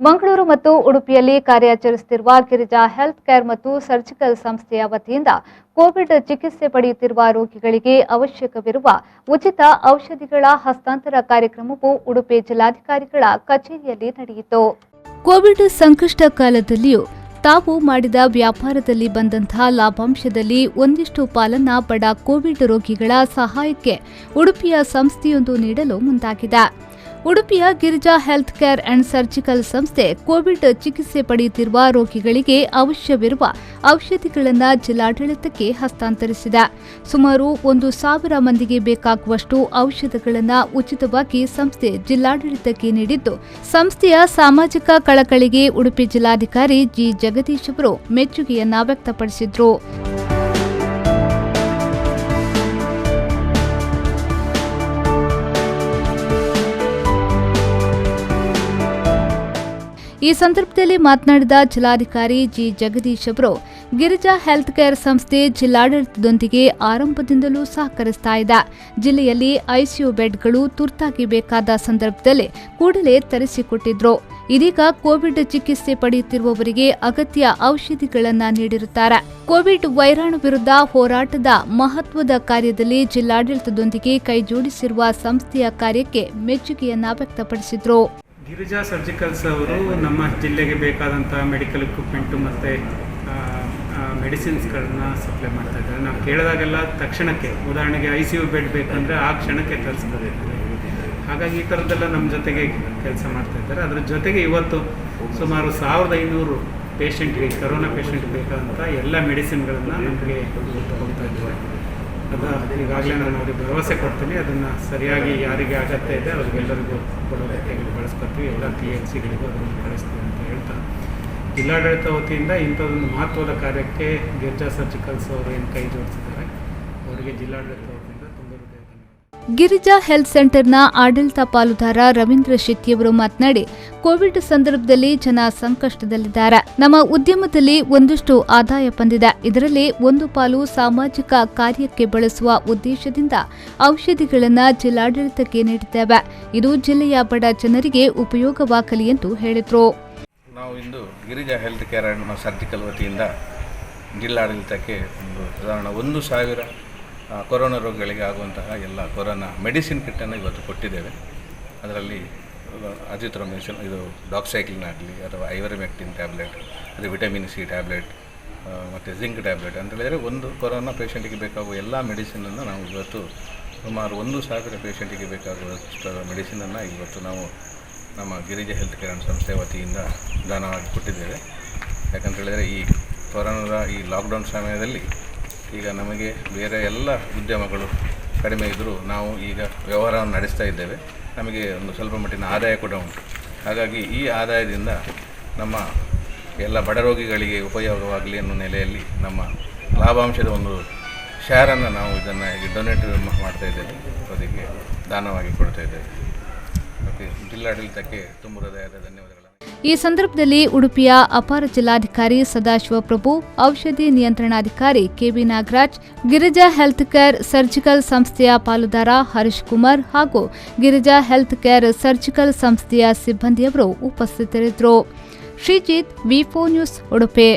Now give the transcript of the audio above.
ಮಂಗಳೂರು ಮತ್ತು ಉಡುಪಿಯಲ್ಲಿ ಕಾರ್ಯಾಚರಿಸುತ್ತಿರುವ Girija health care ಮತ್ತು ಸರ್ಜಿಕಲ್ ಸಂಸ್ಥೆಯ ವತಿಯಿಂದ ಕೋವಿಡ್ ಚಿಕಿತ್ಸೆ ಪಡೆಯುತ್ತಿರುವ ರೋಗಿಗಳಿಗೆ ಅವಶ್ಯಕವಿರುವ ಉಚಿತ ಔಷಧಿಗಳ ಹಸ್ತಾಂತರ ಕಾರ್ಯಕ್ರಮವು ಉಡುಪಿ ಜಿಲ್ಲಾಧಿಕಾರಿಗಳ ಕಚೇರಿಯಲ್ಲಿ ನಡೆಯಿತು. ಕೋವಿಡ್ ಸಂಕಷ್ಟ ಕಾಲದಲ್ಲಿಯೂ ತಾವು ಮಾಡಿದ ವ್ಯಾಪಾರದಲ್ಲಿ ಬಂದಂತಹ ಲಾಭಾಂಶದಲ್ಲಿ ಒಂದಿಷ್ಟು ಪಾಲನ್ನ ಬಡ ಕೋವಿಡ್ ರೋಗಿಗಳ ಸಹಾಯಕ್ಕೆ ಉಡುಪಿಯ ಸಂಸ್ಥೆಯೊಂದು ನೀಡಲು ಮುಂದಾಗಿದೆ. ಉಡುಪಿಯ Girija health care and surgical ಸಂಸ್ಥೆ ಕೋವಿಡ್ ಚಿಕಿತ್ಸೆ ಪಡೆಯುತ್ತಿರುವ ರೋಗಿಗಳಿಗೆ ಅವಶ್ಯವಿರುವ ಔಷಧಿಗಳನ್ನು ಜಿಲ್ಲಾಡಳಿತಕ್ಕೆ ಹಸ್ತಾಂತರಿಸಿದೆ. ಸುಮಾರು 1,000 ಮಂದಿಗೆ ಬೇಕಾಗುವಷ್ಟು ಔಷಧಗಳನ್ನು ಉಚಿತವಾಗಿ ಸಂಸ್ಥೆ ಜಿಲ್ಲಾಡಳಿತಕ್ಕೆ ನೀಡಿದ್ದು, ಸಂಸ್ಥೆಯ ಸಾಮಾಜಿಕ ಕಳಕಳಿಗೆ ಉಡುಪಿ ಜಿಲ್ಲಾಧಿಕಾರಿ ಜಿ ಜಗದೀಶ್ ಅವರು ಮೆಚ್ಚುಗೆಯನ್ನ ವ್ಯಕ್ತಪಡಿಸಿದರು. ಈ ಸಂದರ್ಭದಲ್ಲಿ ಮಾತನಾಡಿದ ಜಿಲ್ಲಾಧಿಕಾರಿ ಜಿ ಜಗದೀಶ್ ಅವರು, ಗಿರಿಜಾ ಹೆಲ್ತ್ ಕೇರ್ ಸಂಸ್ಥೆ ಜಿಲ್ಲಾಡಳಿತದೊಂದಿಗೆ ಆರಂಭದಿಂದಲೂ ಸಹಕರಿಸ್ತಾ ಇದೆ. ಜಿಲ್ಲೆಯಲ್ಲಿ ಐಸಿಯು ಬೆಡ್ಗಳು ತುರ್ತಾಗಿ ಬೇಕಾದ ಸಂದರ್ಭದಲ್ಲಿ ಕೂಡಲೇ ತರಿಸಿಕೊಟ್ಟಿದ್ರು. ಇದೀಗ ಕೋವಿಡ್ ಚಿಕಿತ್ಸೆ ಪಡೆಯುತ್ತಿರುವವರಿಗೆ ಅಗತ್ಯ ಔಷಧಿಗಳನ್ನು ನೀಡಿರುತ್ತಾರೆ. ಕೋವಿಡ್ ವೈರಾಣು ವಿರುದ್ಧ ಹೋರಾಟದ ಮಹತ್ವದ ಕಾರ್ಯದಲ್ಲಿ ಜಿಲ್ಲಾಡಳಿತದೊಂದಿಗೆ ಕೈಜೋಡಿಸಿರುವ ಸಂಸ್ಥೆಯ ಕಾರ್ಯಕ್ಕೆ ಮೆಚ್ಚುಗೆಯನ್ನ ವ್ಯಕ್ತಪಡಿಸಿದರು. ಗಿರಿಜಾ ಸರ್ಜಿಕಲ್ಸ್ ಅವರು ನಮ್ಮ ಜಿಲ್ಲೆಗೆ ಬೇಕಾದಂಥ ಮೆಡಿಕಲ್ ಇಕ್ವಿಪ್ಮೆಂಟು ಮತ್ತು ಮೆಡಿಸಿನ್ಸ್ಗಳನ್ನ ಸಪ್ಲೈ ಮಾಡ್ತಾ ಇದ್ದಾರೆ. ನಾವು ಕೇಳಿದಾಗೆಲ್ಲ ತಕ್ಷಣಕ್ಕೆ, ಉದಾಹರಣೆಗೆ ICU ಬೆಡ್ ಬೇಕಂದರೆ ಆ ಕ್ಷಣಕ್ಕೆ ತರಿಸ್ತಾರೆ. ಹಾಗಾಗಿ ಈ ಥರದ್ದೆಲ್ಲ ನಮ್ಮ ಜೊತೆಗೆ ಕೆಲಸ ಮಾಡ್ತಾ ಇದ್ದಾರೆ. ಅದರ ಜೊತೆಗೆ ಇವತ್ತು ಸುಮಾರು 1,500 ಪೇಷಂಟ್ಗೆ, ಕರೋನಾ ಪೇಷಂಟ್ಗೆ ಬೇಕಾದಂಥ ಎಲ್ಲ ಮೆಡಿಸಿನ್ಗಳನ್ನು ನಮಗೆ ಹೋಗ್ತಾ ಇದ್ದಾರೆ. ಅದು ಈಗಾಗಲೇ ನಾನು ಅವರಿಗೆ ಭರವಸೆ ಕೊಡ್ತೀನಿ. ಅದನ್ನು ಸರಿಯಾಗಿ ಯಾರಿಗೆ ಅಗತ್ಯ ಇದೆ ಅವರಿಗೆಲ್ಲರಿಗೂ ಕೊಡೋದಕ್ಕೆ ಬಳಸ್ಕೊತೀವಿ. ಎಲ್ಲ THCಗಳಿಗೂ ಅದನ್ನು ಬಳಸ್ತೀವಿ ಅಂತ ಹೇಳ್ತಾ, ಜಿಲ್ಲಾಡಳಿತ ವತಿಯಿಂದ ಇಂಥದ್ದೊಂದು ಮಹತ್ವದ ಕಾರ್ಯಕ್ಕೆ ಗಿರಿಜಾ ಸರ್ಜಿಕಲ್ಸ್ ಅವರು ಏನು ಕೈ ಜೋಡಿಸಿದ್ದಾರೆ, ಅವರಿಗೆ ಜಿಲ್ಲಾಡಳಿತ ವತಿಯಿಂದ ತುಂಬ ಧನ್ಯವಾದ. ಗಿರಿಜಾ ಹೆಲ್ತ್ ಸೆಂಟರ್ನ ಆಡಳಿತ ಪಾಲುದಾರ ರವೀಂದ್ರ ಶೆಟ್ಟಿಯವರು ಮಾತನಾಡಿ, ಕೋವಿಡ್ ಸಂದರ್ಭದಲ್ಲಿ ಜನ ಸಂಕಷ್ಟದಲ್ಲಿದ್ದಾರೆ. ನಮ್ಮ ಉದ್ಯಮದಲ್ಲಿ ಒಂದಷ್ಟು ಆದಾಯ ಬಂದಿದೆ. ಇದರಲ್ಲಿ ಒಂದು ಪಾಲು ಸಾಮಾಜಿಕ ಕಾರ್ಯಕ್ಕೆ ಬಳಸುವ ಉದ್ದೇಶದಿಂದ ಔಷಧಿಗಳನ್ನು ಜಿಲ್ಲಾಡಳಿತಕ್ಕೆ ನೀಡಿದ್ದೇವೆ. ಇದು ಜಿಲ್ಲೆಯ ಬಡ ಜನರಿಗೆ ಉಪಯೋಗವಾಗಲಿ ಎಂದು ಹೇಳಿದರು. ನಾವು ಇಂದು Girija health care and surgical ವತಿಯಿಂದ ಜಿಲ್ಲಾಡಳಿತಕ್ಕೆ ಸಾಧಾರಣ 1,000 ಕೊರೋನಾ ರೋಗಿಗಳಿಗೆ ಆಗುವಂತಹ ಎಲ್ಲ ಕೊರೋನಾ ಮೆಡಿಸಿನ್ ಕಿಟ್ಟನ್ನು ಇವತ್ತು ಕೊಟ್ಟಿದ್ದೇವೆ. ಅದರಲ್ಲಿ ಅಜಿಥ್ರೊಮಿಸಿನ್, ಇದು ಡಾಕ್ಸೈಕ್ಲಿನ್ ಆಗಲಿ ಅಥವಾ ಐವರಿಮೆಕ್ಟಿನ್ ಟ್ಯಾಬ್ಲೆಟ್, ಅದು ವಿಟಮಿನ್ C ಟ್ಯಾಬ್ಲೆಟ್ ಮತ್ತು ಜಿಂಕ್ ಟ್ಯಾಬ್ಲೆಟ್ ಅಂತ ಹೇಳಿದರೆ ಒಂದು ಕೊರೋನಾ ಪೇಷಂಟಿಗೆ ಬೇಕಾಗುವ ಎಲ್ಲ ಮೆಡಿಸಿನನ್ನು ನಾವು ಇವತ್ತು ಸುಮಾರು 1,000 ಪೇಷಂಟಿಗೆ ಬೇಕಾಗುವಷ್ಟು ಮೆಡಿಸಿನನ್ನು ಇವತ್ತು ನಾವು ನಮ್ಮ ಗಿರಿಜಾ ಹೆಲ್ತ್ ಕೇರ್ ಅಂಡ್ ಸಂಸ್ಥೆ ವತಿಯಿಂದ ದಾನವಾಗಿ ಕೊಟ್ಟಿದ್ದೇವೆ. ಯಾಕಂತ ಹೇಳಿದರೆ ಈ ಕೊರೋನಾದ ಈ ಲಾಕ್ಡೌನ್ ಸಮಯದಲ್ಲಿ ಈಗ ನಮಗೆ ಬೇರೆ ಎಲ್ಲ ಉದ್ಯಮಗಳು ಕಡಿಮೆ ಇದ್ದರೂ ನಾವು ಈಗ ವ್ಯವಹಾರವನ್ನು ನಡೆಸ್ತಾ ಇದ್ದೇವೆ. ನಮಗೆ ಒಂದು ಸ್ವಲ್ಪ ಮಟ್ಟಿನ ಆದಾಯ ಕೂಡ ಉಂಟು. ಹಾಗಾಗಿ ಈ ಆದಾಯದಿಂದ ನಮ್ಮ ಎಲ್ಲ ಬಡ ರೋಗಿಗಳಿಗೆ ಉಪಯೋಗವಾಗಲಿ ಅನ್ನೋ ನೆಲೆಯಲ್ಲಿ ನಮ್ಮ ಲಾಭಾಂಶದ ಒಂದು ಶೇರನ್ನು ನಾವು ಇದನ್ನು ಡೊನೇಟ್ ಮಾಡ್ತಾ ಇದ್ದೇವೆ, ಅದಕ್ಕೆ ದಾನವಾಗಿ ಕೊಡ್ತಾ ಇದ್ದೇವೆ. ಜಿಲ್ಲಾಡಳಿತಕ್ಕೆ ತುಂಬ ಹೃದಯದ ಧನ್ಯವಾದಗಳು. ಈ ಸಂದರ್ಭದಲ್ಲಿ ಉಡುಪಿಯ ಅಪರ ಜಿಲ್ಲಾಧಿಕಾರಿ ಸದಾಶಿವಪ್ರಭು, ಔಷಧಿ ನಿಯಂತ್ರಣಾಧಿಕಾರಿ KV Nagaraj, Girija health care surgical ಸಂಸ್ಥೆಯ ಪಾಲುದಾರ ಹರೀಶ್ ಕುಮಾರ್ ಹಾಗೂ ಗಿರಿಜಾ ಹೆಲ್ತ್ ಕೇರ್ ಸರ್ಜಿಕಲ್ ಸಂಸ್ಥೆಯ ಸಿಬ್ಬಂದಿಯವರು ಉಪಸ್ಥಿತರಿದ್ದರು. Sreejith, V4 news, Udupi.